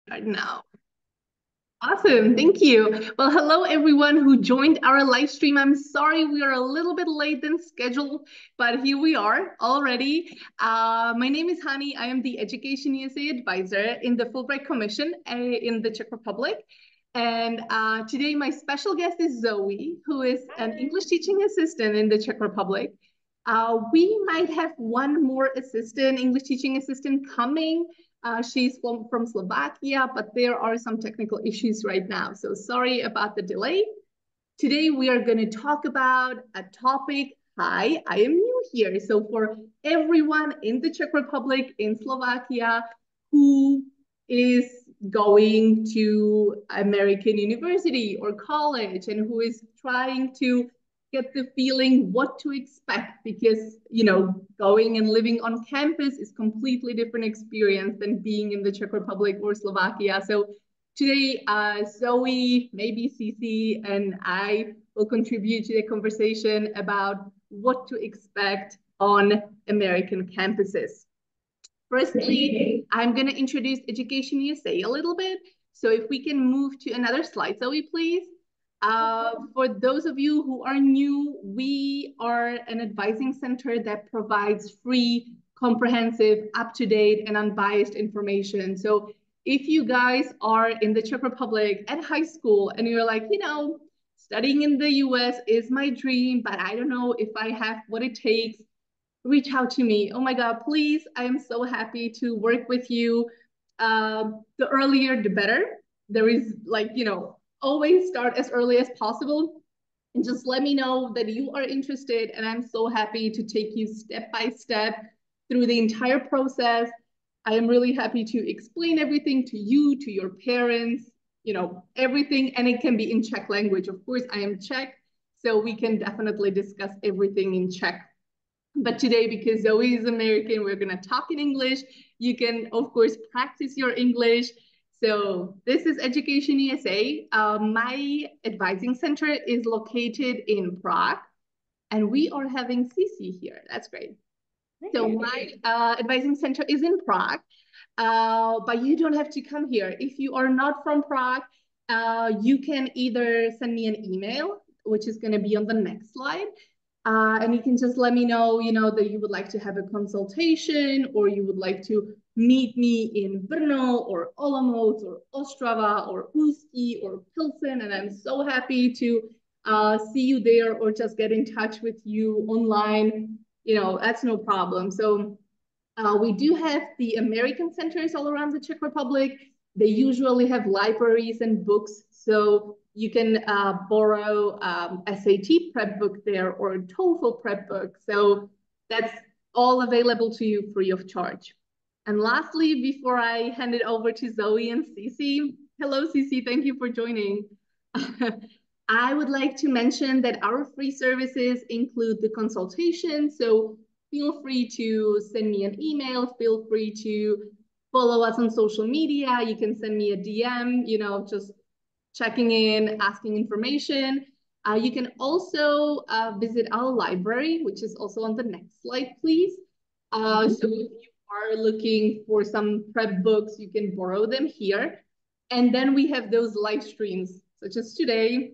Right now. Awesome, thank you. Well, hello everyone who joined our live stream. I'm sorry we are a little bit late than scheduled, but here we are already. My name is Hani. I am the Education USA advisor in the Fulbright Commission in the Czech Republic. And today my special guest is Zoe, who is an English teaching assistant in the Czech Republic. We might have one more assistant, English teaching assistant coming. She's from Slovakia, but there are some technical issues right now. So sorry about the delay. Today we are going to talk about a topic. Hi, I am new here. So for everyone in the Czech Republic, in Slovakia, who is going to American university or college and who is trying to get the feeling what to expect because going and living on campus is completely different experience than being in the Czech Republic or Slovakia. So today, Zoe, maybe Cici, and I will contribute to the conversation about what to expect on American campuses. Firstly, I'm going to introduce Education USA a little bit. So if we can move to another slide, Zoe, please. For those of you who are new, we are an advising center that provides free, comprehensive, up-to-date, and unbiased information. So if you guys are in the Czech Republic at high school and you're like, studying in the US is my dream, but I don't know if I have what it takes, reach out to me. Oh my God, please. I am so happy to work with you. The earlier, the better. There is always start as early as possible and just let me know that you are interested. And I'm so happy to take you step by step through the entire process. I am really happy to explain everything to you, to your parents, everything. And it can be in Czech language. Of course, I am Czech, so we can definitely discuss everything in Czech. But today, because Zoe is American, we're going to talk in English. You can, of course, practice your English. So this is Education USA. My advising center is located in Prague, and we are having Cici here. That's great. So my advising center is in Prague, but you don't have to come here. If you are not from Prague, you can either send me an email, which is going to be on the next slide, and you can just let me know, that you would like to have a consultation or you would like to meet me in Brno or Olomouc or Ostrava or Ústí or Pilsen. And I'm so happy to see you there or just get in touch with you online. That's no problem. So we do have the American centers all around the Czech Republic. They usually have libraries and books. So you can borrow SAT prep book there or a TOEFL prep book. So that's all available to you free of charge. And lastly, before I hand it over to Zoe and Cici, hello Cici, thank you for joining. I would like to mention that our free services include the consultation. So feel free to send me an email, feel free to follow us on social media. You can send me a DM, just checking in, asking information. You can also visit our library, which is also on the next slide, please. So if you are looking for some prep books, you can borrow them here. And then we have those live streams, such as today.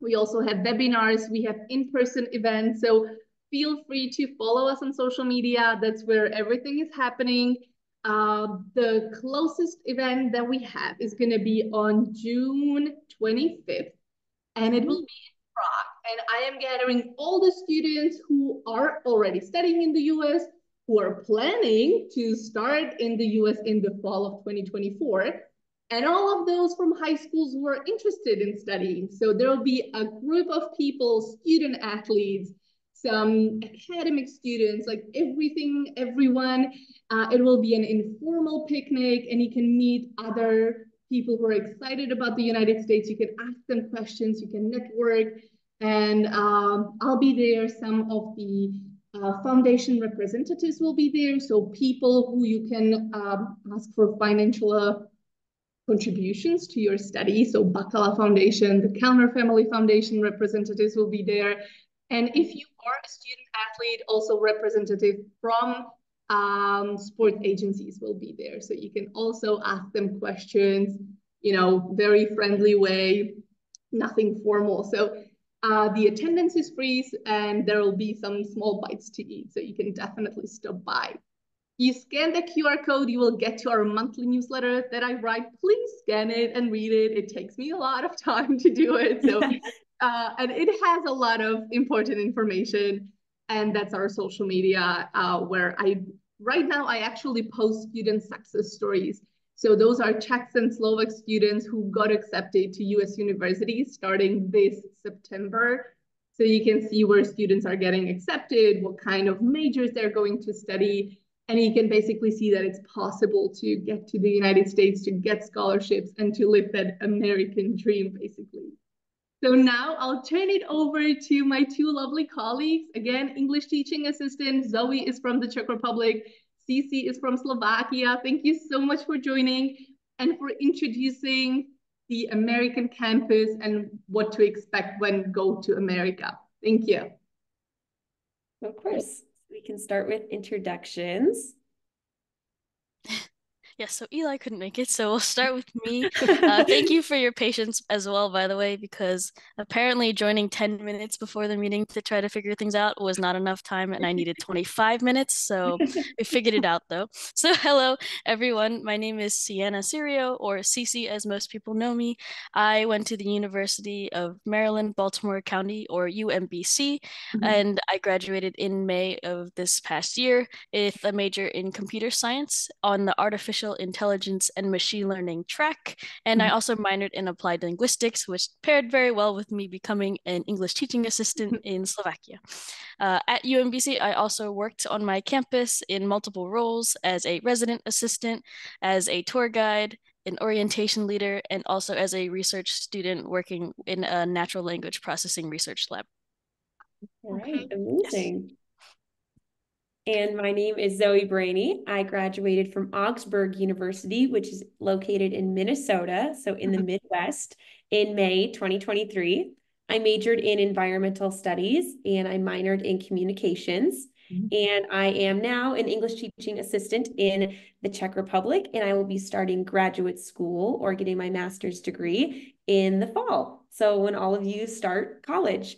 We also have webinars, we have in-person events. So feel free to follow us on social media. That's where everything is happening. The closest event that we have is going to be on June 25th, and it will be in Prague. And I am gathering all the students who are already studying in the US, who are planning to start in the US in the fall of 2024, and all of those from high schools who are interested in studying. So there will be a group of people, student athletes, some academic students, like everyone. It will be an informal picnic, and you can meet other people who are excited about the United States. You can ask them questions, you can network, and I'll be there. Some of the foundation representatives will be there, so people who you can ask for financial contributions to your study. So Bacala Foundation, the Kellner Family Foundation representatives will be there. And if you are a student athlete, also representative from sports agencies will be there. So you can also ask them questions, very friendly way, nothing formal. So the attendance is free and there will be some small bites to eat. So you can definitely stop by. You scan the QR code, you will get to our monthly newsletter that I write. Please scan it and read it. It takes me a lot of time to do it. So, and it has a lot of important information. And that's our social media where right now, I actually post student success stories. So those are Czechs and Slovak students who got accepted to US universities starting this September. So you can see where students are getting accepted, what kind of majors they're going to study, and you can basically see that it's possible to get to the United States, to get scholarships, and to live that American dream, basically. So now I'll turn it over to my two lovely colleagues. Again, English teaching assistant, Zoe is from the Czech Republic, Cici is from Slovakia. Thank you so much for joining and for introducing the American campus and what to expect when go to America. Thank you. Of course. We can start with introductions. Yes, so Eli couldn't make it, so we'll start with me. Thank you for your patience as well, by the way, because apparently joining 10 minutes before the meeting to try to figure things out was not enough time, and I needed 25 minutes, so we figured it out, though. So hello, everyone. My name is Sienna Sirio, or Cici, as most people know me. I went to the University of Maryland, Baltimore County, or UMBC, and I graduated in May of this past year with a major in computer science on the artificial intelligence and machine learning track. And I also minored in applied linguistics, which paired very well with me becoming an English teaching assistant in Slovakia. At UMBC, I also worked on my campus in multiple roles as a resident assistant, as a tour guide, an orientation leader, and also as a research student working in a natural language processing research lab. All right, amazing. Yes. And my name is Zoe Brainy. I graduated from Augsburg University, which is located in Minnesota, so in the Midwest, in May 2023. I majored in environmental studies and I minored in communications. And I am now an English teaching assistant in the Czech Republic, and I will be starting graduate school or getting my master's degree in the fall. So when all of you start college.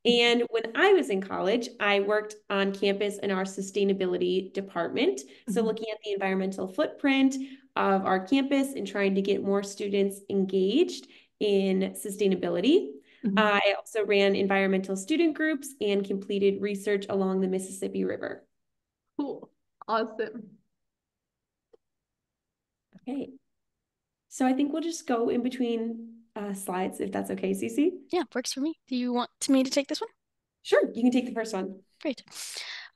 And when I was in college, I worked on campus in our sustainability department. So looking at the environmental footprint of our campus and trying to get more students engaged in sustainability. I also ran environmental student groups and completed research along the Mississippi River. Cool. Awesome. Okay. So I think we'll just go in between slides, if that's okay, Cici? Yeah, works for me. Do you want me to take this one? Sure, you can take the first one. Great.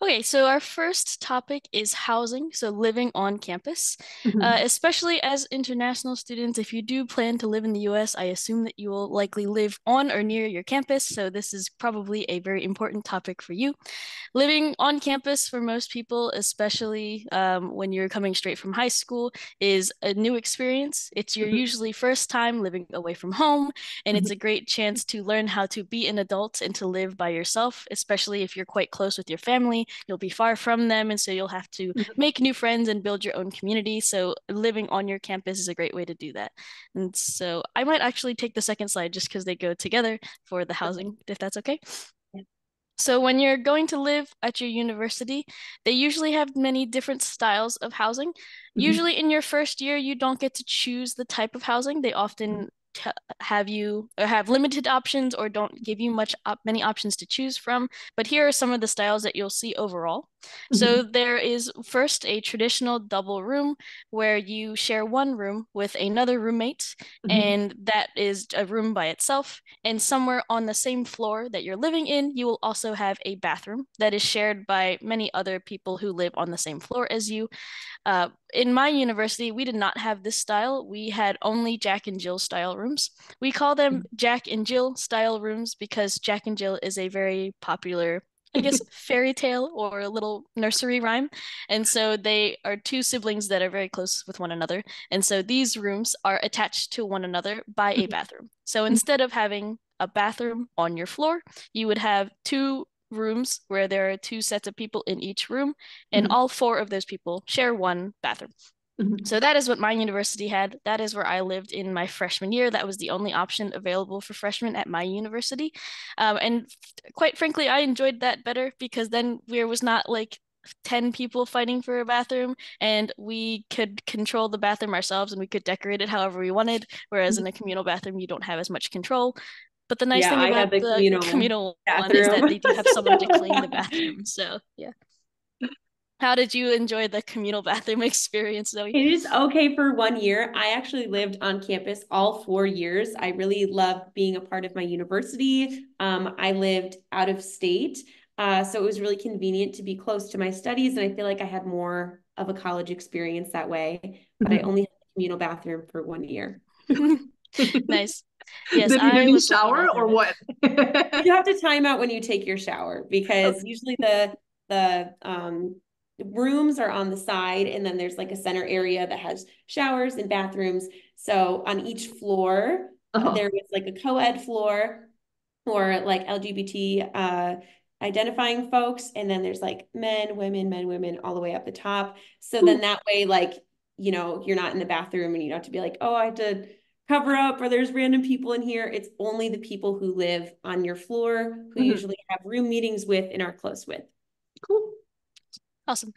Okay, so our first topic is housing, so living on campus. Especially as international students, if you do plan to live in the US, I assume that you will likely live on or near your campus, so this is probably a very important topic for you. Living on campus for most people, especially when you're coming straight from high school, is a new experience. It's your usually first time living away from home, and it's a great chance to learn how to be an adult and to live by yourself, especially if you're quite close with your family. You'll be far from them, and so you'll have to make new friends and build your own community. So living on your campus is a great way to do that. And so I might actually take the second slide just because they go together for the housing, if that's okay. So when you're going to live at your university, they usually have many different styles of housing. Usually in your first year, you don't get to choose the type of housing. They often have you or have limited options or don't give you many options to choose from. But here are some of the styles that you'll see overall. So there is first a traditional double room where you share one room with another roommate, and that is a room by itself. And somewhere on the same floor that you're living in, you will also have a bathroom that is shared by many other people who live on the same floor as you. In my university, we did not have this style. We had only Jack and Jill style rooms. We call them Jack and Jill style rooms because Jack and Jill is a very popular, I guess, fairy tale or a little nursery rhyme. And so they are two siblings that are very close with one another. And so these rooms are attached to one another by a bathroom. So instead of having a bathroom on your floor, you would have two rooms where there are two sets of people in each room, and all four of those people share one bathroom. So that is what my university had. That is where I lived in my freshman year. That was the only option available for freshmen at my university. And quite frankly, I enjoyed that better because then there was not like 10 people fighting for a bathroom, and we could control the bathroom ourselves and we could decorate it however we wanted. Whereas in a communal bathroom, you don't have as much control. But the nice Yeah, thing I about had the the communal one is that bathroom. they do have someone to clean the bathroom. So, yeah. How did you enjoy the communal bathroom experience, Zoe? It is okay for 1 year. I actually lived on campus all 4 years. I really loved being a part of my university. I lived out of state, so it was really convenient to be close to my studies, and I feel like I had more of a college experience that way, but I only had a communal bathroom for 1 year. Nice. Yes, Did you I need was lucky shower enough to or have it. what? You have to time out when you take your shower because Okay. usually the rooms are on the side, and then there's like a center area that has showers and bathrooms. So on each floor, there was like a co-ed floor or like LGBT identifying folks, and then there's like men, women, all the way up the top. So then that way, like, you're not in the bathroom and you don't have to be like, oh, I have to cover up or there's random people in here. It's only the people who live on your floor who usually have room meetings with and are close with. Cool. Awesome.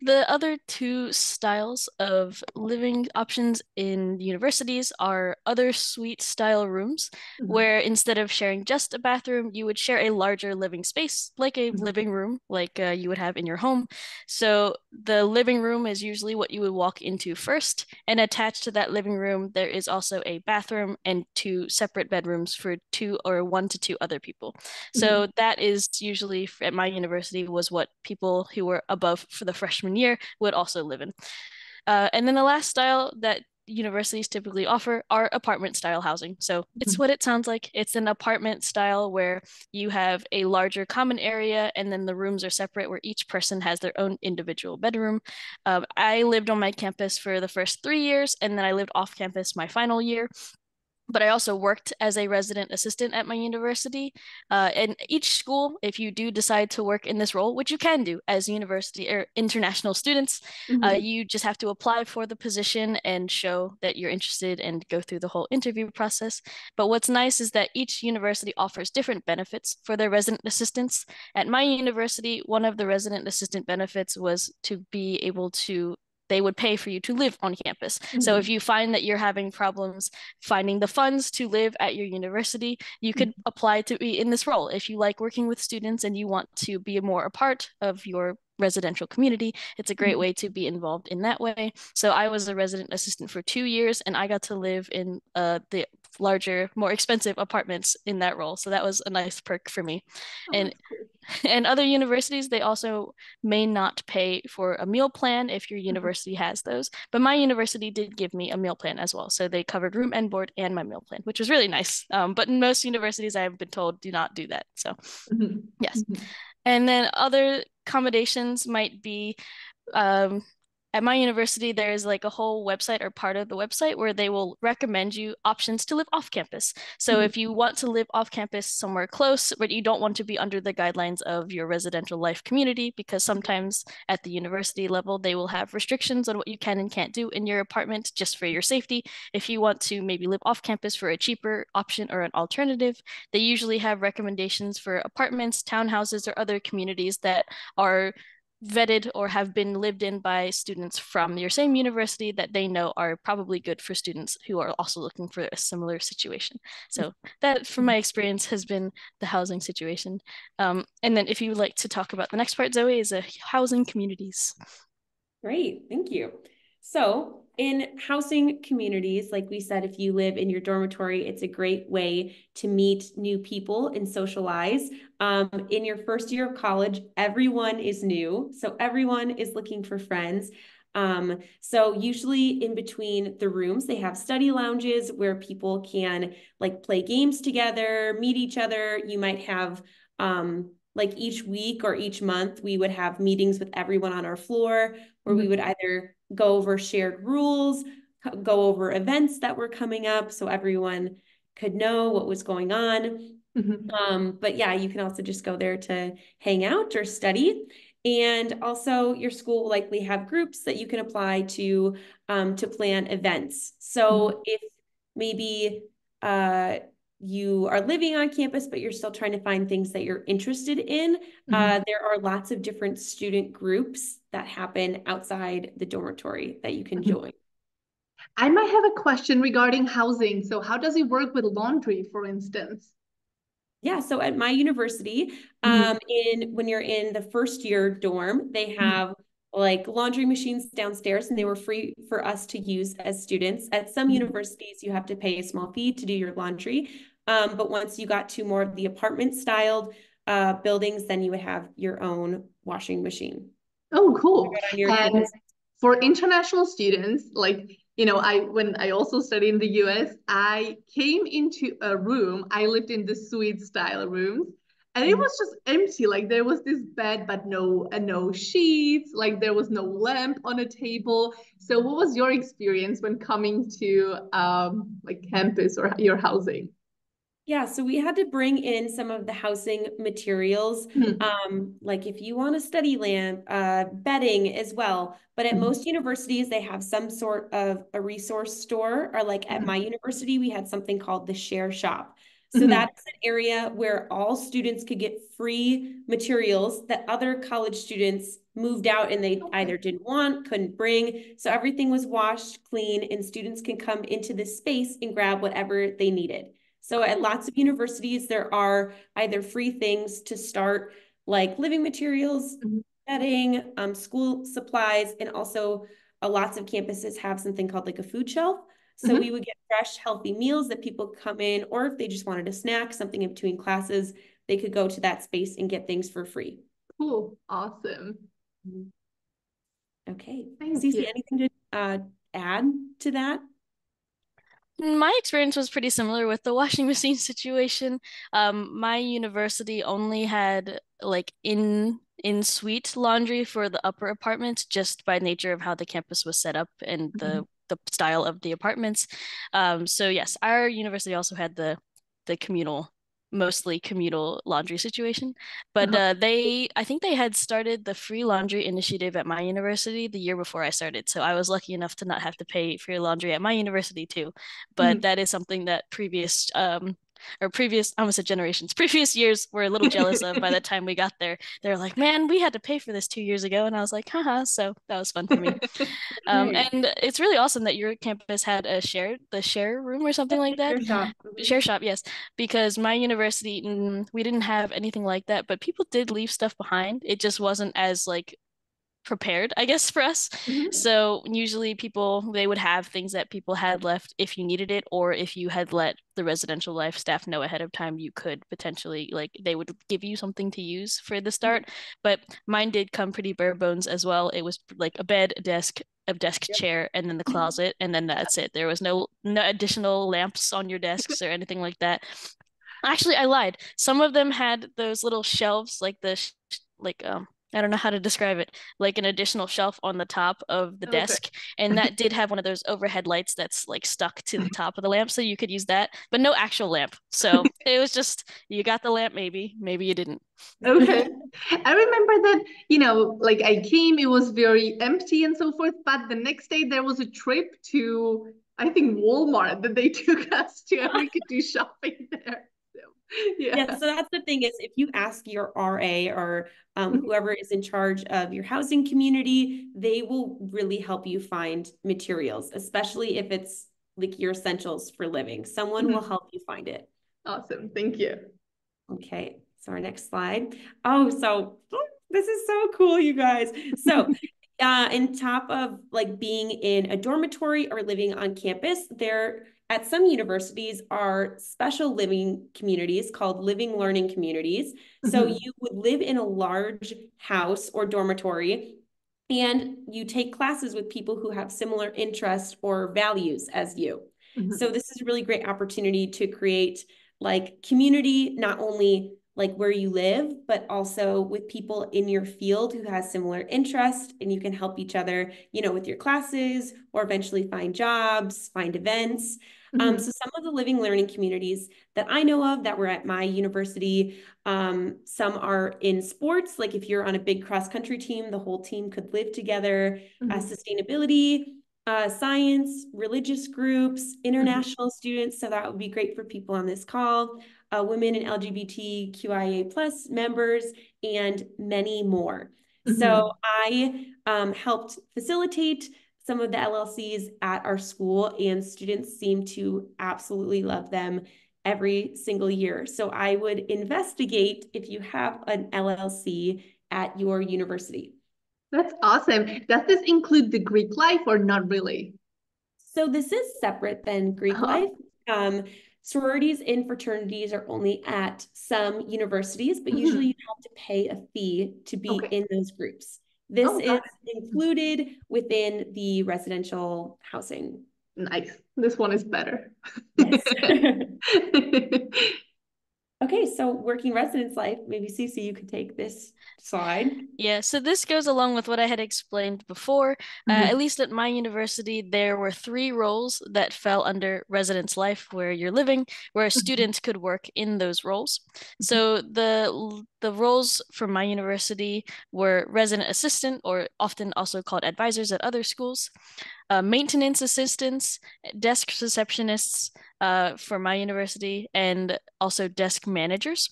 The other two styles of living options in universities are other suite style rooms, where instead of sharing just a bathroom, you would share a larger living space, like a living room, like you would have in your home. So the living room is usually what you would walk into first, and attached to that living room, there is also a bathroom and two separate bedrooms for two or one to two other people. So that is usually at my university was what people who were above for the freshman year would also live in. And then the last style that universities typically offer are apartment style housing. So it's what it sounds like. It's an apartment style where you have a larger common area and then the rooms are separate where each person has their own individual bedroom. I lived on my campus for the first 3 years and then I lived off campus my final year, but I also worked as a resident assistant at my university. And each school, if you do decide to work in this role, which you can do as university or international students, you just have to apply for the position and show that you're interested and go through the whole interview process. But what's nice is that each university offers different benefits for their resident assistants. At my university, one of the resident assistant benefits was to be able to they would pay for you to live on campus. So if you find that you're having problems finding the funds to live at your university, you could apply to be in this role. If you like working with students and you want to be more a part of your residential community, it's a great way to be involved in that way. So I was a resident assistant for 2 years and I got to live in the larger, more expensive apartments in that role. So that was a nice perk for me. And and other universities, they also may not pay for a meal plan if your university has those. But my university did give me a meal plan as well. So they covered room and board and my meal plan, which was really nice. But in most universities, I have been told do not do that. So, yes. And then other accommodations might be um, at my university, there is like a whole website or part of the website where they will recommend you options to live off campus. So if you want to live off campus somewhere close, but you don't want to be under the guidelines of your residential life community, because sometimes at the university level, they will have restrictions on what you can and can't do in your apartment just for your safety. If you want to maybe live off campus for a cheaper option or an alternative, they usually have recommendations for apartments, townhouses, or other communities that are vetted or have been lived in by students from your same university that they know are probably good for students who are also looking for a similar situation. So that, from my experience, has been the housing situation. And then if you would like to talk about the next part, Zoe, is housing communities. Great, thank you. So in housing communities, like we said, if you live in your dormitory, it's a great way to meet new people and socialize. In your first year of college, everyone is new. So everyone is looking for friends. So usually in between the rooms, they have study lounges where people can like play games together, meet each other. You might have like each week or each month, we would have meetings with everyone on our floor where we would either go over shared rules, go over events that were coming up so everyone could know what was going on. But yeah, you can also just go there to hang out or study. And also your school will likely have groups that you can apply to plan events. So if maybe you are living on campus, but you're still trying to find things that you're interested in, there are lots of different student groups that happen outside the dormitory that you can join. I might have a question regarding housing. So how does it work with laundry, for instance? Yeah, so at my university, when you're in the first year dorm, they have like laundry machines downstairs, and they were free for us to use as students. At some universities, you have to pay a small fee to do your laundry. But once you got to more of the apartment styled buildings, then you would have your own washing machine. Oh, cool. On your And campus. for international students, like, when I also studied in the US, I came into a room. I lived in the suite style rooms, and it was just empty. Like there was this bed, but no sheets. Like there was no lamp on a table. So what was your experience when coming to like campus or your housing? Yeah, so we had to bring in some of the housing materials, like if you want a study lamp, bedding as well. But at most universities, they have some sort of a resource store, or like at my university, we had something called the Share Shop. So that's an area where all students could get free materials that other college students moved out and they either didn't want, couldn't bring. So everything was washed, clean, and students can come into this space and grab whatever they needed. So at lots of universities, there are either free things to start, like living materials, bedding, school supplies, and also lots of campuses have something called like a food shelf. So we would get fresh, healthy meals that people come in, or if they just wanted a snack, something in between classes, they could go to that space and get things for free. Cool. Awesome. Okay. Thank Cece, you. anything to add to that? My experience was pretty similar with the washing machine situation. My university only had like in suite laundry for the upper apartments, just by nature of how the campus was set up and the style of the apartments. So yes, our university also had the mostly communal laundry situation. But I think they had started the free laundry initiative at my university the year before I started. So I was lucky enough to not have to pay for laundry at my university too. But that is something that previous, I almost said generations, previous years were a little jealous of by the time we got there. They're like, man, we had to pay for this 2 years ago. And I was like, haha. So that was fun for me. And it's really awesome that your campus had the share room or something like that. Share shop. Share shop, yes, because my university, we didn't have anything like that, but people did leave stuff behind. It just wasn't as like prepared, I guess, for us. So usually they would have things that people had left if you needed it, or if you had let the residential life staff know ahead of time, you could potentially, like, they would give you something to use for the start. But mine did come pretty bare bones as well. It was like a bed, a desk chair, and then the closet, and then that's it. There was no additional lamps on your desks or anything like that. Actually, I lied. Some of them had those little shelves, like like I don't know how to describe it, like an additional shelf on the top of the Okay. desk, and that did have one of those overhead lights that's like stuck to the top of the lamp, so you could use that, but no actual lamp. So it was just you got the lamp, maybe you didn't. Okay. I remember that, like I came, it was very empty and so forth, but the next day there was a trip to, I think, Walmart that they took us to, and we could do shopping there. So, Yeah, yeah. so that's the thing is if you ask your RA or whoever is in charge of your housing community, they will really help you find materials, especially if it's like your essentials for living. Someone will help you find it. Awesome. Thank you. Okay, so our next slide. This is so cool, you guys. So in top of like being in a dormitory or living on campus, there at some universities are special living communities called living learning communities. So you would live in a large house or dormitory and you take classes with people who have similar interests or values as you. So this is a really great opportunity to create like community, not only like where you live, but also with people in your field who has similar interests, and you can help each other, with your classes or eventually find jobs, find events. So some of the living learning communities that I know of that were at my university, some are in sports, like if you're on a big cross-country team, the whole team could live together. Sustainability, science, religious groups, international students, so that would be great for people on this call, women and LGBTQIA plus members, and many more. So I helped facilitate some of the LLCs at our school, and students seem to absolutely love them every single year. So I would investigate if you have an LLC at your university. That's awesome. Does this include the Greek life or not really? So this is separate than Greek life. Sororities and fraternities are only at some universities, but usually you have to pay a fee to be in those groups. This is included within the residential housing. Nice. This one is better. Yes. Okay, so working residence life, maybe Cece, you could take this slide. Yeah, so this goes along with what I had explained before. At least at my university, there were 3 roles that fell under residence life where you're living, where students could work in those roles. So the roles for my university were resident assistant, or often also called advisors at other schools, maintenance assistants, desk receptionists for my university, and also desk managers.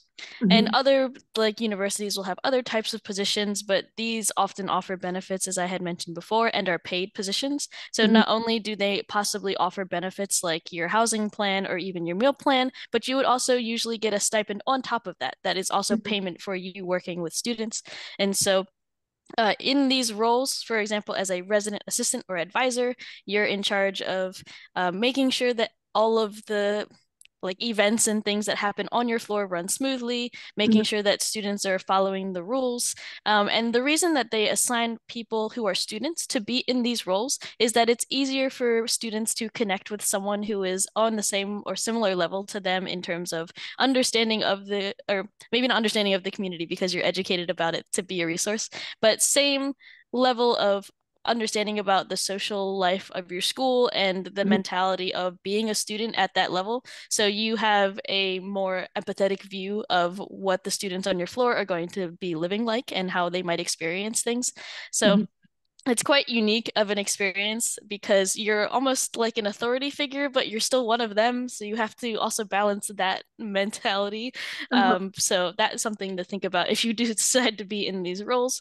And other like universities will have other types of positions, but these often offer benefits, as I had mentioned before, and are paid positions. So not only do they possibly offer benefits like your housing plan or even your meal plan, but you would also usually get a stipend on top of that. That is also payment for you working with students. And so in these roles, for example, as a resident assistant or advisor, you're in charge of making sure that all of the like events and things that happen on your floor run smoothly, making sure that students are following the rules. And the reason that they assign people who are students to be in these roles is that it's easier for students to connect with someone who is on the same or similar level to them in terms of understanding of the, or maybe not understanding of the community because you're educated about it to be a resource, but same level of understanding about the social life of your school and the mentality of being a student at that level. So you have a more empathetic view of what the students on your floor are going to be living like and how they might experience things. So it's quite unique of an experience because you're almost like an authority figure, but you're still one of them. So you have to also balance that mentality. So that's something to think about if you do decide to be in these roles.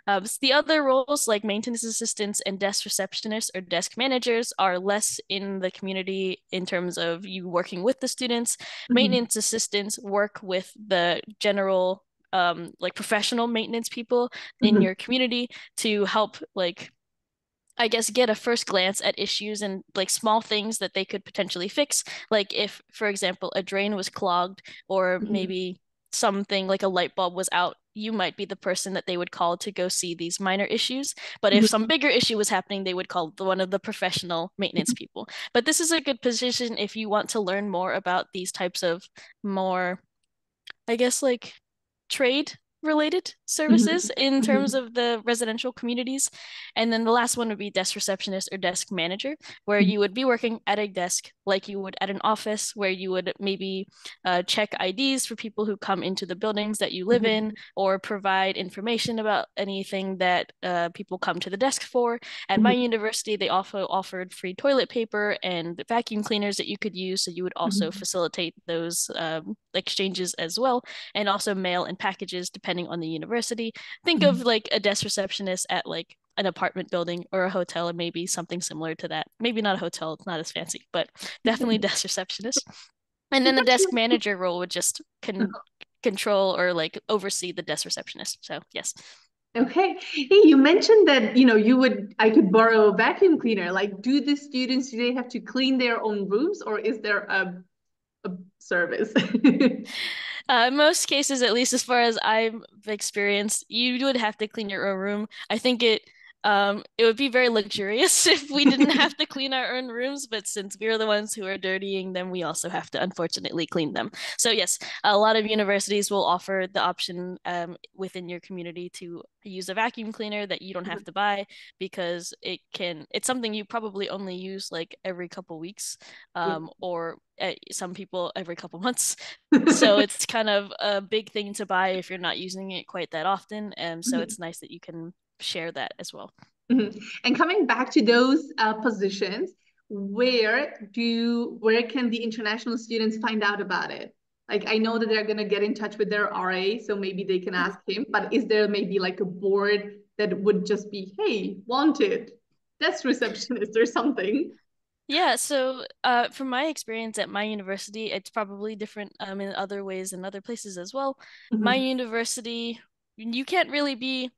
The other roles, like maintenance assistants and desk receptionists or desk managers, are less in the community in terms of you working with the students. Maintenance assistants work with the general, like professional maintenance people in your community to help, like, I guess, get a first glance at issues and like small things that they could potentially fix. Like if, for example, a drain was clogged or maybe something like a light bulb was out, you might be the person that they would call to go see these minor issues. But if some bigger issue was happening, they would call one of the professional maintenance people. But this is a good position if you want to learn more about these types of more, I guess, like trade related services in terms of the residential communities. And then the last one would be desk receptionist or desk manager, where you would be working at a desk like you would at an office, where you would maybe check IDs for people who come into the buildings that you live in, or provide information about anything that people come to the desk for. At my university, they also offered free toilet paper and vacuum cleaners that you could use. So you would also facilitate those exchanges as well, and also mail and packages depending on the university. Think of like a desk receptionist at like an apartment building or a hotel, or maybe something similar to that. Maybe not a hotel, it's not as fancy, but definitely desk receptionist. And then the desk manager role would just control or like oversee the desk receptionist. So yes. Okay. Hey, you mentioned that, I could borrow a vacuum cleaner. Like, do the students, do they have to clean their own rooms, or is there a service? In most cases, at least as far as I've experienced, you would have to clean your own room. I think it It would be very luxurious if we didn't have to clean our own rooms, but since we're the ones who are dirtying them, we also have to unfortunately clean them. So yes, a lot of universities will offer the option within your community to use a vacuum cleaner that you don't have to buy because it's something you probably only use like every couple weeks, Yeah. or some people every couple months. So it's kind of a big thing to buy if you're not using it quite that often. So it's nice that you can share that as well. Mhm. And coming back to those positions, where can the international students find out about it? Like I know that they're gonna get in touch with their RA, so maybe they can ask him, but is there maybe like a board that would just be, hey, wanted, desk receptionist or something? Yeah, so from my experience at my university, it's probably different in other ways in other places as well. My Mhm. university, you can't really be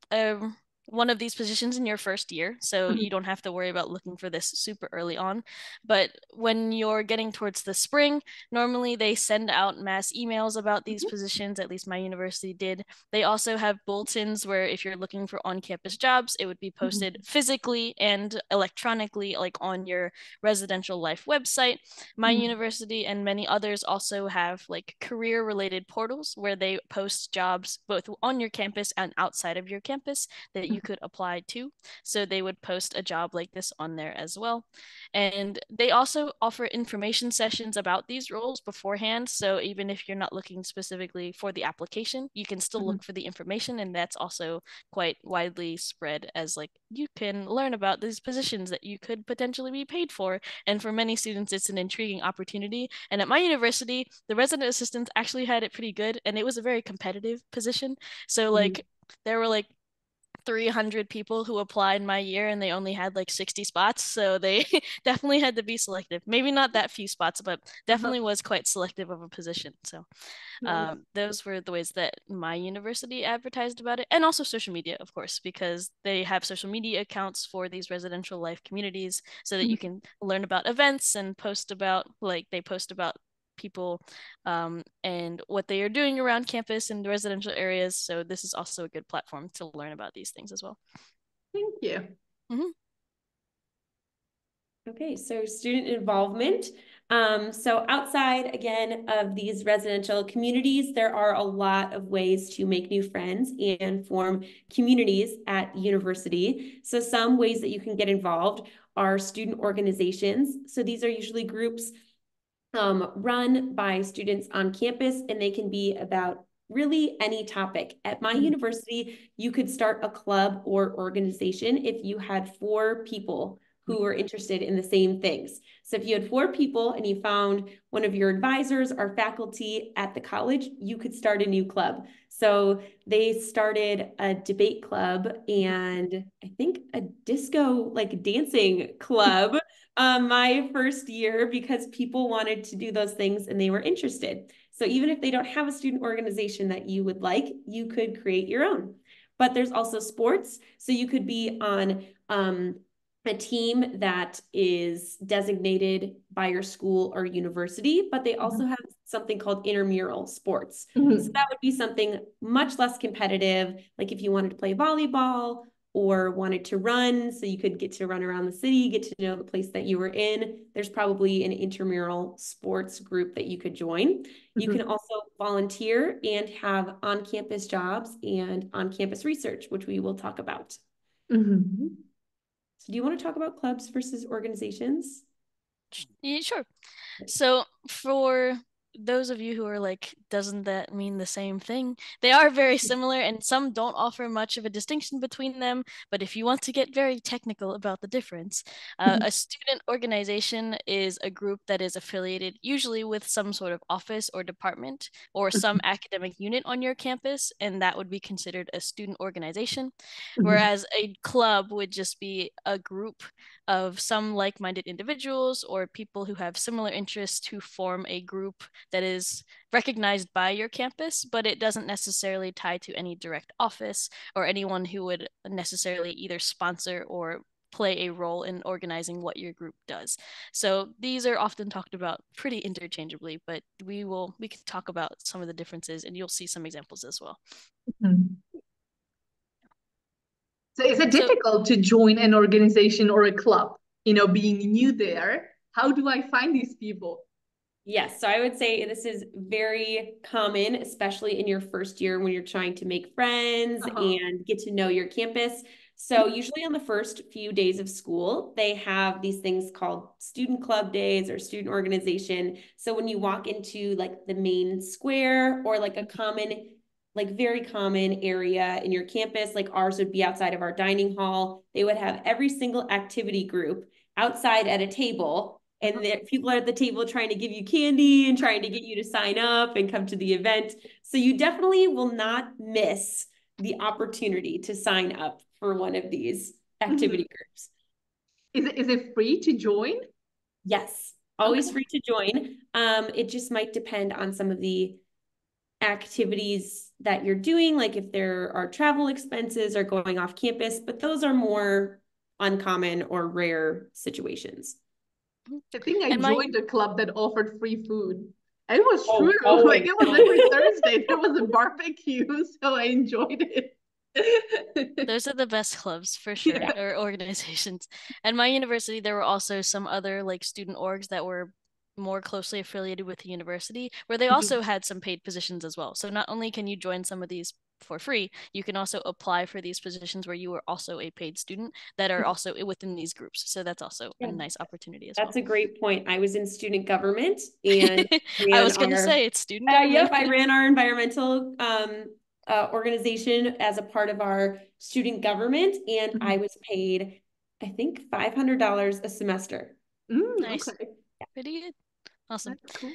one of these positions in your first year, so Mhm. you don't have to worry about looking for this super early on. But when you're getting towards the spring, normally they send out mass emails about these positions, at least my university did. They also have bulletins where if you're looking for on-campus jobs, it would be posted Mhm. physically and electronically, like on your residential life website. My Mhm. university and many others also have like career related portals where they post jobs both on your campus and outside of your campus that you could apply to. So they would post a job like this on there as well. And they also offer information sessions about these roles beforehand. So even if you're not looking specifically for the application, you can still Mhm. look for the information. And that's also quite widely spread as like you can learn about these positions that you could potentially be paid for. And for many students, it's an intriguing opportunity. And at my university, the resident assistants actually had it pretty good, and it was a very competitive position. So Mhm. like there were like 300 people who applied my year and they only had like 60 spots. So they definitely had to be selective. Maybe not that few spots, but Uh-huh. definitely was quite selective of a position. So Nice. those were the ways that my university advertised about it, and also social media, of course, because they have social media accounts for these residential life communities so that you Mhm. can learn about events and post about, like, they post about people and what they are doing around campus and the residential areas. So this is also a good platform to learn about these things as well. Thank you. Mm-hmm. Okay, so student involvement. So outside, again, of these residential communities, there are a lot of ways to make new friends and form communities at university. So some ways that you can get involved are student organizations. So these are usually groups run by students on campus, and they can be about really any topic. At my Mhm. university, you could start a club or organization if you had 4 people who were interested in the same things. So if you had 4 people and you found one of your advisors or faculty at the college, you could start a new club. So they started a debate club and I think a disco like dancing club my first year because people wanted to do those things and they were interested. So even if they don't have a student organization that you would like, you could create your own. But there's also sports. So you could be on a team that is designated by your school or university, but they also have something called intramural sports. So Mhm. that would be something much less competitive, like if you wanted to play volleyball or wanted to run, so you could get to run around the city, get to know the place that you were in. There's probably an intramural sports group that you could join. You can Mhm. also volunteer and have on-campus jobs and on-campus research, which we will talk about. Mhm. So do you want to talk about clubs versus organizations? Yeah, sure. So for those of you who are like, doesn't that mean the same thing? They are very similar, and some don't offer much of a distinction between them. But if you want to get very technical about the difference, a student organization is a group that is affiliated usually with some sort of office or department or some academic unit on your campus, and that would be considered a student organization. Mhm. Whereas a club would just be a group of some like-minded individuals or people who have similar interests to form a group that is recognized by your campus, but it doesn't necessarily tie to any direct office or anyone who would necessarily either sponsor or play a role in organizing what your group does. So these are often talked about pretty interchangeably, but we can talk about some of the differences and you'll see some examples as well. Mhm. So is it So difficult to join an organization or a club? Being new there, how do I find these people? Yes, so I would say this is very common, especially in your first year when you're trying to make friends Uh-huh. and get to know your campus. So usually on the first few days of school, they have these things called student club days or student organization. So when you walk into like the main square or like a common, like very common area in your campus, like ours would be outside of our dining hall, they would have every single activity group outside at a table, and people are at the table trying to give you candy and trying to get you to sign up and come to the event. So you definitely will not miss the opportunity to sign up for one of these Mhm. activity groups. Is it free to join? Yes, Okay. always free to join. It just might depend on some of the activities that you're doing, like if there are travel expenses or going off campus, but those are more uncommon or rare situations. I think I and my joined a club that offered free food. And it was true. Oh, Like always. it was every Thursday. There was a barbecue, so I enjoyed it. Those are the best clubs for sure, Yeah. or organizations. At my university, there were also some other like student orgs that were more closely affiliated with the university, where they also Mhm. had some paid positions as well. So not only can you join some of these for free, you can also apply for these positions where you are also a paid student that are also within these groups. So that's also a Yeah. nice opportunity as That's well. a great point. I was in student government and I ran was going to our, say it's student government. yep, I ran our environmental organization as a part of our student government, and I Mhm. was paid, I think, $500 a semester. Nice. Okay. Pretty good. Awesome. That's cool.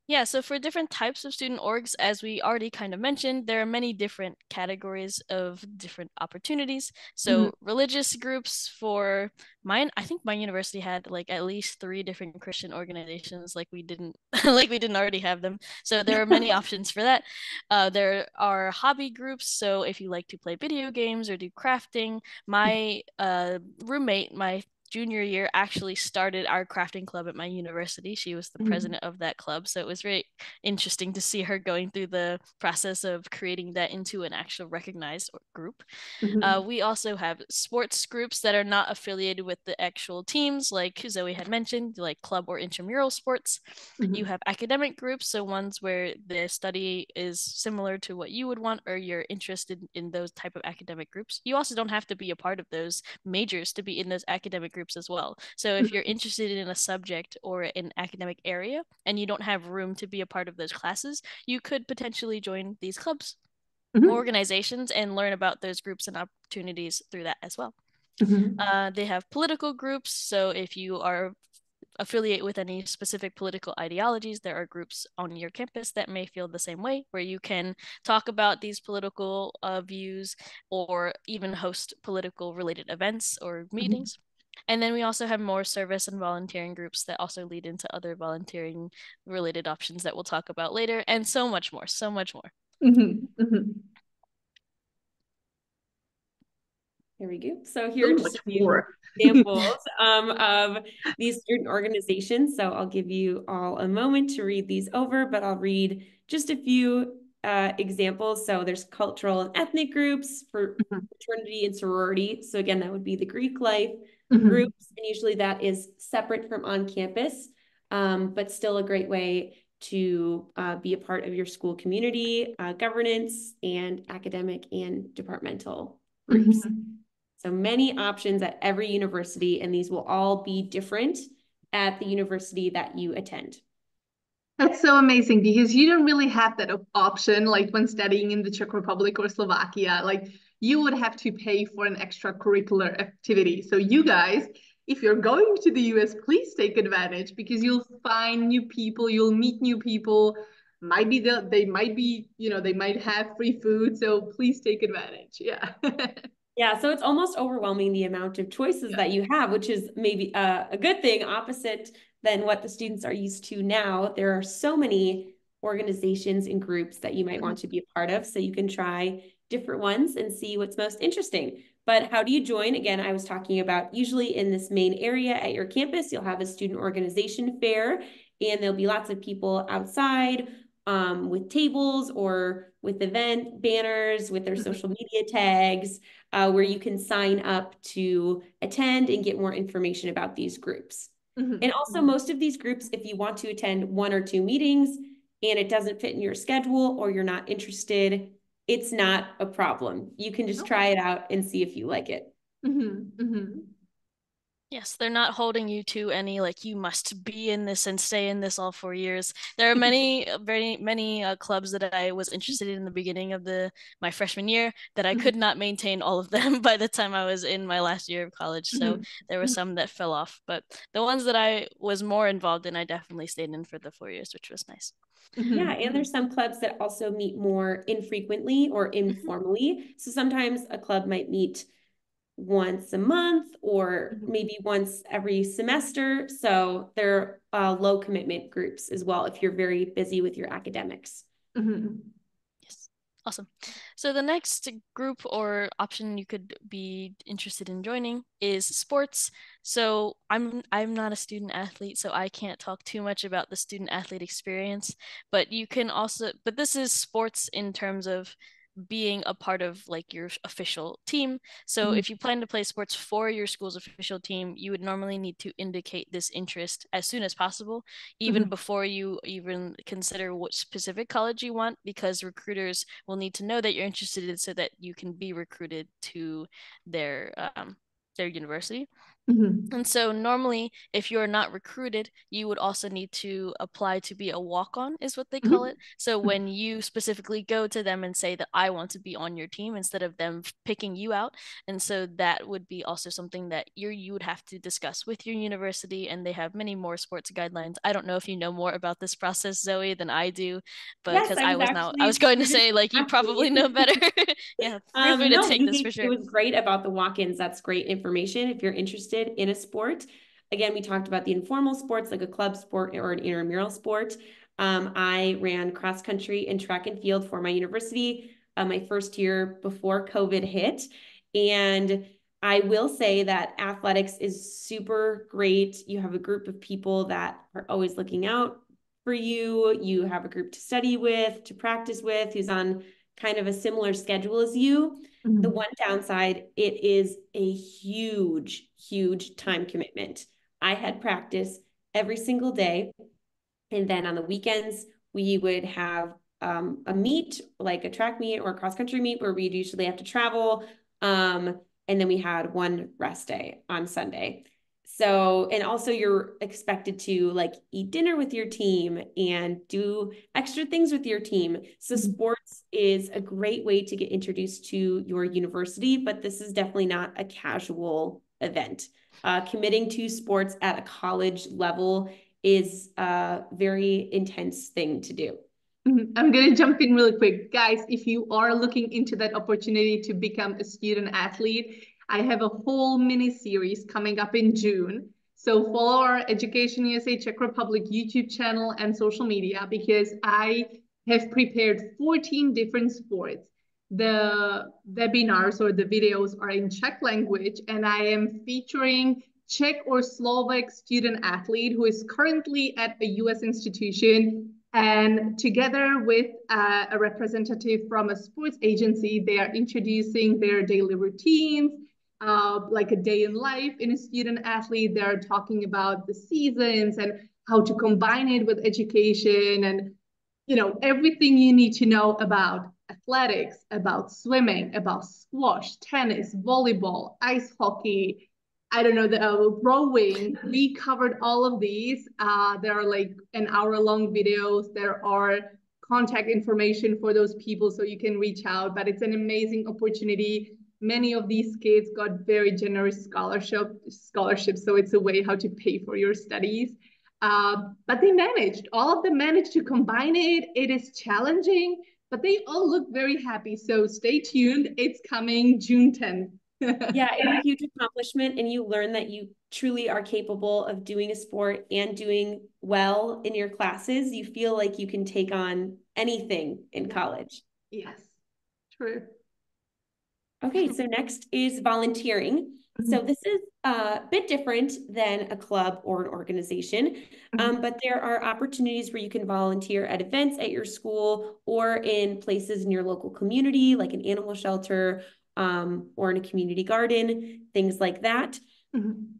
Yeah, so for different types of student orgs, as we already kind of mentioned, there are many different categories of different opportunities. Mhm. So religious groups for mine, I think my university had like at least three different Christian organizations, like we didn't like we didn't already have them. So there are many options for that. There are hobby groups. So if you like to play video games or do crafting, my roommate, my junior year actually started our crafting club at my university. She was the Mhm. president of that club. So it was very interesting to see her going through the process of creating that into an actual recognized group. Mhm. We also have sports groups that are not affiliated with the actual teams, like Zoe had mentioned, like club or intramural sports. You Mhm. have academic groups, so ones where the study is similar to what you would want or you're interested in those type of academic groups. You also don't have to be a part of those majors to be in those academic groups as well. So if you're interested in a subject or an academic area and you don't have room to be a part of those classes, you could potentially join these clubs, Mhm. organizations, and learn about those groups and opportunities through that as well. Mhm. They have political groups. So if you are affiliate with any specific political ideologies, there are groups on your campus that may feel the same way, where you can talk about these political views or even host political related events or Mhm. meetings. And then we also have more service and volunteering groups that also lead into other volunteering related options that we'll talk about later, and so much more, so much more. Mhm. Mhm. Here we go. So here So are just much a few more. examples of these student organizations. So I'll give you all a moment to read these over, but I'll read just a few examples. So there's cultural and ethnic groups for Mhm. fraternity and sorority. So again, that would be the Greek life Mhm. groups. And usually that is separate from on campus, but still a great way to be a part of your school community, governance, and academic and departmental groups. Mhm. So many options at every university, and these will all be different at the university that you attend. That's so amazing because you don't really have that option like when studying in the Czech Republic or Slovakia. Like you would have to pay for an extracurricular activity. So you guys, if you're going to the US, please take advantage because you'll find new people, you'll meet new people. They might be, they might have free food. So please take advantage. Yeah. Yeah, so it's almost overwhelming the amount of choices Yeah. that you have, which is maybe a good thing, opposite than what the students are used to now. There are so many organizations and groups that you might want to be a part of, so you can try different ones and see what's most interesting. But how do you join? Again, I was talking about usually in this main area at your campus, you'll have a student organization fair, and there'll be lots of people outside with tables or with event banners, with their social media tags, where you can sign up to attend and get more information about these groups. And also most of these groups, if you want to attend 1 or 2 meetings and it doesn't fit in your schedule or you're not interested, it's not a problem. You can just try it out and see if you like it. Yes, they're not holding you to any like you must be in this and stay in this all 4 years. There are many, very many clubs that I was interested in the beginning of my freshman year that I could not maintain all of them by the time I was in my last year of college. So there were some that fell off, but the ones that I was more involved in, I definitely stayed in for the 4 years, which was nice. Yeah, and there's some clubs that also meet more infrequently or informally. So sometimes a club might meet once a month or maybe once every semester. So they're low commitment groups as well if you're very busy with your academics. Yes. Awesome. So the next group or option you could be interested in joining is sports. So I'm not a student athlete, so I can't talk too much about the student athlete experience, but you can also, but this is sports in terms of being a part of like your official team. So if you plan to play sports for your school's official team, you would normally need to indicate this interest as soon as possible, even before you even consider what specific college you want, because recruiters will need to know that you're interested in so that you can be recruited to their university. And so normally, if you're not recruited, you would also need to apply to be a walk-on, is what they call it. So when you specifically go to them and say that I want to be on your team instead of them picking you out. And so that would be also something that you would have to discuss with your university, and they have many more sports guidelines. I don't know if you know more about this process, Zoe, than I do, but Yes, because I was going to say like you probably know better. Yeah, feel free to No, take this for sure. it was great about the walk-ins. That's great information if you're interested in a sport. Again, we talked about the informal sports like a club sport or an intramural sport. I ran cross country and track and field for my university my first year before COVID hit. And I will say that athletics is super great. You have a group of people that are always looking out for you. You have a group to study with, to practice with, who's on kind of a similar schedule as you. The one downside, it is a huge, huge time commitment. I had practice every single day. And then on the weekends, we would have a meet, like a track meet or a cross country meet where we'd usually have to travel. And then we had one rest day on Sunday. So, and also you're expected to like eat dinner with your team and do extra things with your team. So sports is a great way to get introduced to your university, but this is definitely not a casual event. Committing to sports at a college level is a very intense thing to do. I'm going to jump in really quick. Guys, if you are looking into that opportunity to become a student athlete, I have a whole mini series coming up in June. So follow our Education USA Czech Republic YouTube channel and social media because I have prepared 14 different sports. The webinars or the videos are in Czech language, and I am featuring Czech or Slovak student athlete who is currently at a US institution. And together with a representative from a sports agency, they are introducing their daily routines, like a day in life in a student athlete. They're talking about the seasons and how to combine it with education and, you know, everything you need to know about athletics, about swimming, about squash, tennis, volleyball, ice hockey, I don't know, the rowing. We covered all of these. There are like an hour-long videos. There are contact information for those people so you can reach out, but it's an amazing opportunity. Many of these kids got very generous scholarships, so it's a way how to pay for your studies. But they managed, all of them managed to combine it. It is challenging, but they all look very happy. So stay tuned. It's coming June 10th. Yeah, it's a huge accomplishment, and you learn that you truly are capable of doing a sport and doing well in your classes. You feel like you can take on anything in college. Yes, true. Okay, so next is volunteering. So this is a bit different than a club or an organization, but there are opportunities where you can volunteer at events at your school or in places in your local community, like an animal shelter or in a community garden, things like that.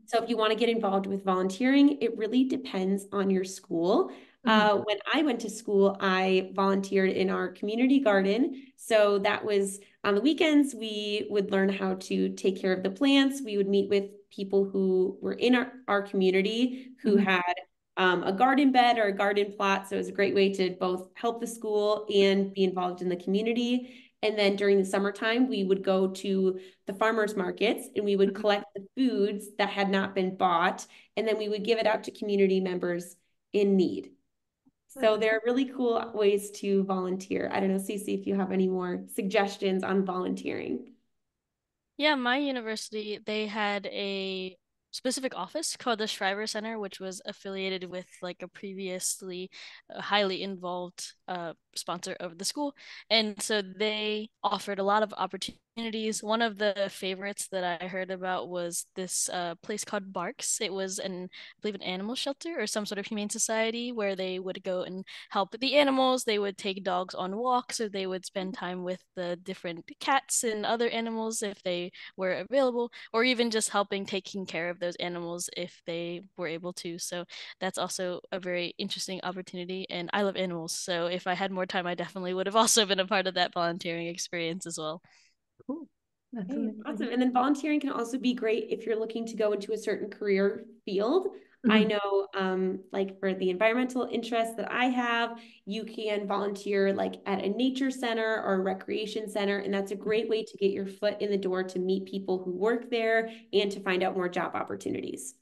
So if you want to get involved with volunteering, it really depends on your school. When I went to school, I volunteered in our community garden. So that was on the weekends, we would learn how to take care of the plants. We would meet with people who were in our community who had a garden bed or a garden plot. So it was a great way to both help the school and be involved in the community. And then during the summertime, we would go to the farmers markets and we would collect the foods that had not been bought. And then we would give it out to community members in need. So there are really cool ways to volunteer. I don't know, Cece, if you have any more suggestions on volunteering. Yeah, my university, they had a specific office called the Shriver Center, which was affiliated with like a previously highly involved sponsor of the school. And so they offered a lot of opportunities. One of the favorites that I heard about was this place called Barks. It was I believe, an animal shelter or some sort of humane society where they would go and help the animals. They would take dogs on walks, or they would spend time with the different cats and other animals if they were available, or even just helping taking care of those animals if they were able to. So that's also a very interesting opportunity. And I love animals. So if I had more time, I definitely would have also been a part of that volunteering experience as well. Cool. That's Okay, amazing. awesome. And then volunteering can also be great if you're looking to go into a certain career field. I know, like for the environmental interests that I have, you can volunteer like at a nature center or a recreation center, and that's a great way to get your foot in the door to meet people who work there and to find out more job opportunities.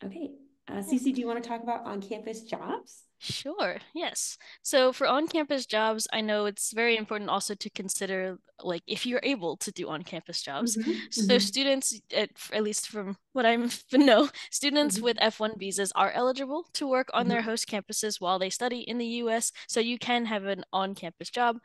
Okay, Cece, do you want to talk about on-campus jobs? Sure, yes. So for on-campus jobs, I know it's very important also to consider like if you're able to do on-campus jobs. So students, at least from what I know, students with F1 visas are eligible to work on their host campuses while they study in the US. So you can have an on-campus job.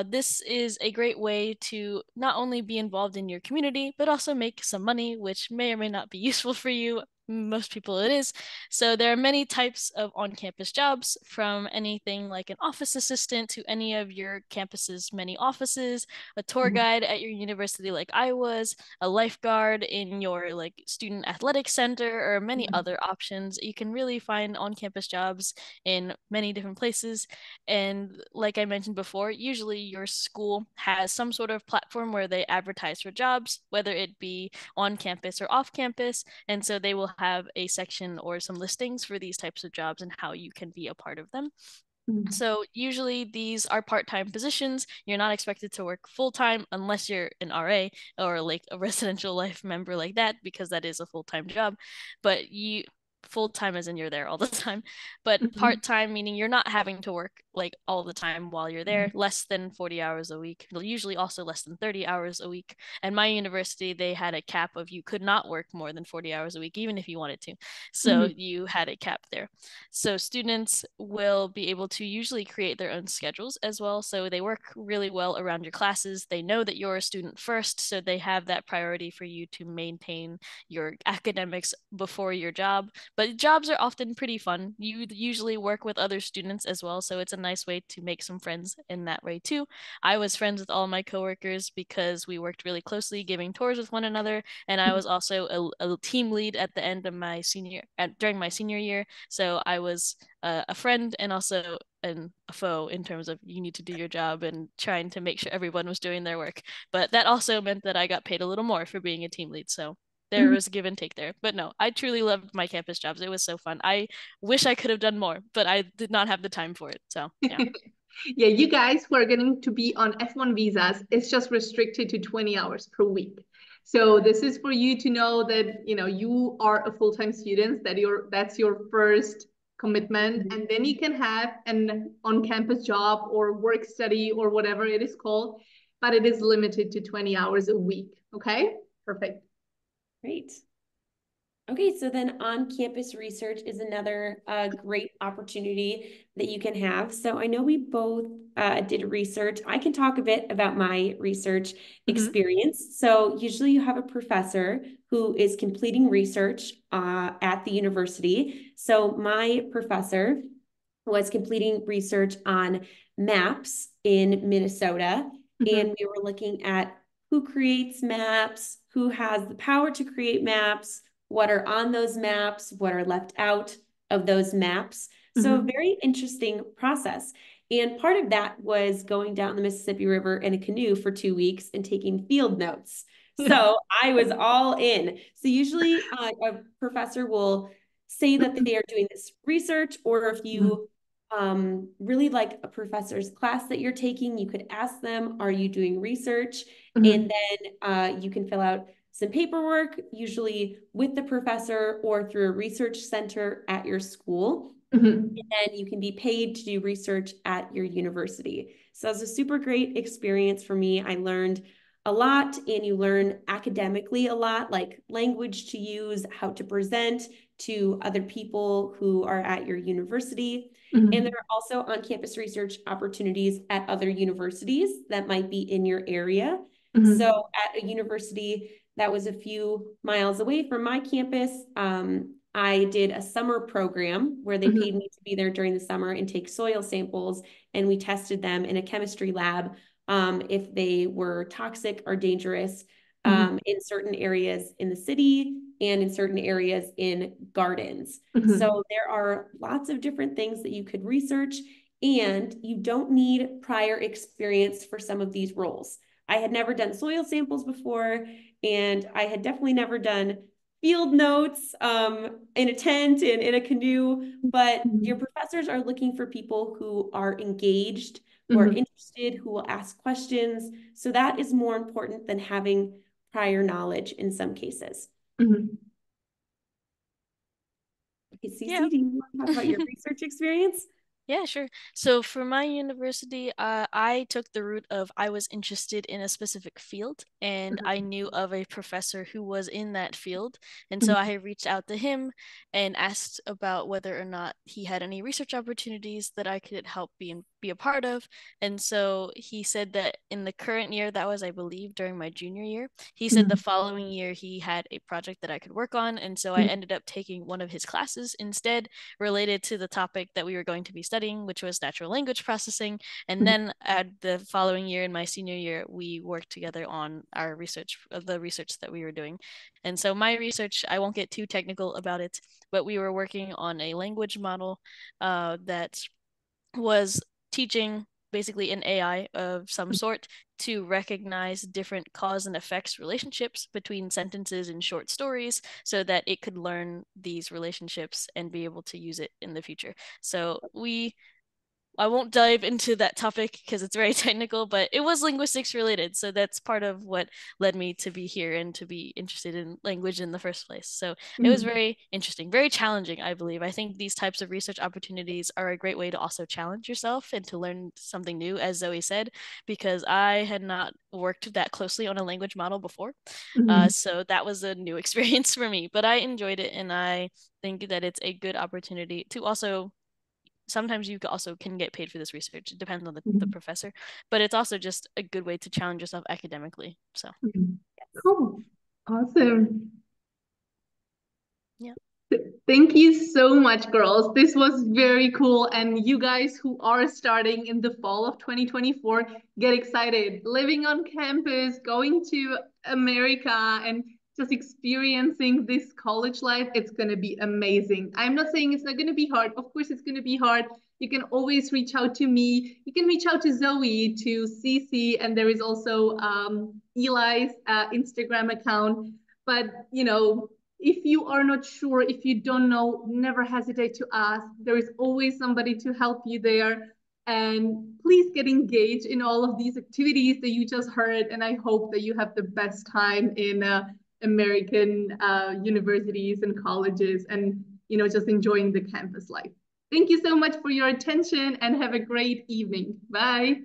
This is a great way to not only be involved in your community, but also make some money, which may or may not be useful for you. Most people it is. So there are many types of on-campus jobs, from anything like an office assistant to any of your campus's many offices, a tour guide at your university like I was, a lifeguard in your like student athletic center, or many other options. You can really find on-campus jobs in many different places. And like I mentioned before, usually your school has some sort of platform where they advertise for jobs, whether it be on campus or off campus. And so they will have a section or some listings for these types of jobs and how you can be a part of them. So usually these are part-time positions. You're not expected to work full-time unless you're an RA or like a residential life member like that, because that is a full-time job. But you full-time as in you're there all the time, but part-time meaning you're not having to work like all the time while you're there, less than 40 hours a week, usually also less than 30 hours a week. And my university, they had a cap of you could not work more than 40 hours a week, even if you wanted to. So you had a cap there. So students will be able to usually create their own schedules as well. So they work really well around your classes. They know that you're a student first, so they have that priority for you to maintain your academics before your job. But jobs are often pretty fun. You usually work with other students as well, so it's a nice way to make some friends in that way too. I was friends with all my coworkers because we worked really closely giving tours with one another, and I was also a team lead at the end of my during my senior year. So I was a friend and also a foe in terms of you need to do your job and trying to make sure everyone was doing their work. But that also meant that I got paid a little more for being a team lead. So there was give and take there. But no, I truly loved my campus jobs. It was so fun. I wish I could have done more, but I did not have the time for it. So yeah. Yeah, you guys who are getting to be on F1 visas, it's just restricted to 20 hours per week. So this is for you to know that, you know, you are a full-time student, that's your first commitment, and then you can have an on-campus job or work study or whatever it is called, but it is limited to 20 hours a week. Okay, perfect. Great. Okay, so then on-campus research is another great opportunity that you can have. So I know we both did research. I can talk a bit about my research experience. So usually you have a professor who is completing research at the university. So my professor was completing research on maps in Minnesota, and we were looking at who creates maps, who has the power to create maps, what are on those maps, what are left out of those maps. So a very interesting process. And part of that was going down the Mississippi River in a canoe for 2 weeks and taking field notes. So I was all in. So usually a professor will say that they are doing this research, or if you really like a professor's class that you're taking, you could ask them, are you doing research? And then you can fill out some paperwork, usually with the professor or through a research center at your school. And then you can be paid to do research at your university. So it was a super great experience for me. I learned a lot, and you learn academically a lot, like language to use, how to present to other people who are at your university. And there are also on-campus research opportunities at other universities that might be in your area. So at a university that was a few miles away from my campus, I did a summer program where they paid me to be there during the summer and take soil samples, and we tested them in a chemistry lab if they were toxic or dangerous in certain areas in the city and in certain areas in gardens. So there are lots of different things that you could research, and you don't need prior experience for some of these roles. I had never done soil samples before, and I had definitely never done field notes in a tent and in a canoe, but your professors are looking for people who are engaged, who are interested, who will ask questions. So that is more important than having prior knowledge in some cases. Okay, Cece, do you want to talk about your research experience? Yeah, sure. So for my university, I took the route of I was interested in a specific field, and I knew of a professor who was in that field. And so I reached out to him and asked about whether or not he had any research opportunities that I could help be a part of. And so he said that in the current year, that was, I believe, during my junior year, he said the following year he had a project that I could work on. And so I ended up taking one of his classes instead, related to the topic that we were going to be studying, which was natural language processing. And then at the following year, in my senior year, we worked together on our research, the research that we were doing. And so my research, I won't get too technical about it, but we were working on a language model that was teaching basically an AI of some sort to recognize different cause and effects relationships between sentences and short stories so that it could learn these relationships and be able to use it in the future. So I won't dive into that topic because it's very technical, but it was linguistics related. So that's part of what led me to be here and to be interested in language in the first place. So it was very interesting, very challenging, I believe. I think these types of research opportunities are a great way to also challenge yourself and to learn something new, as Zoe said, because I had not worked that closely on a language model before. So that was a new experience for me, but I enjoyed it, and I think that it's a good opportunity to also sometimes you also can get paid for this research. It depends on the professor, but it's also just a good way to challenge yourself academically. So, Cool. Awesome. yeah. Thank you so much, girls. This was very cool. And you guys who are starting in the fall of 2024, get excited. Living on campus, going to America, and just experiencing this college life, it's going to be amazing. I'm not saying it's not going to be hard. Of course, it's going to be hard. You can always reach out to me. You can reach out to Zoe, to Cece, and there is also Eli's Instagram account. But, if you are not sure, if you don't know, never hesitate to ask. There is always somebody to help you there. And please get engaged in all of these activities that you just heard. And I hope that you have the best time in American universities and colleges and, just enjoying the campus life. Thank you so much for your attention and have a great evening. Bye.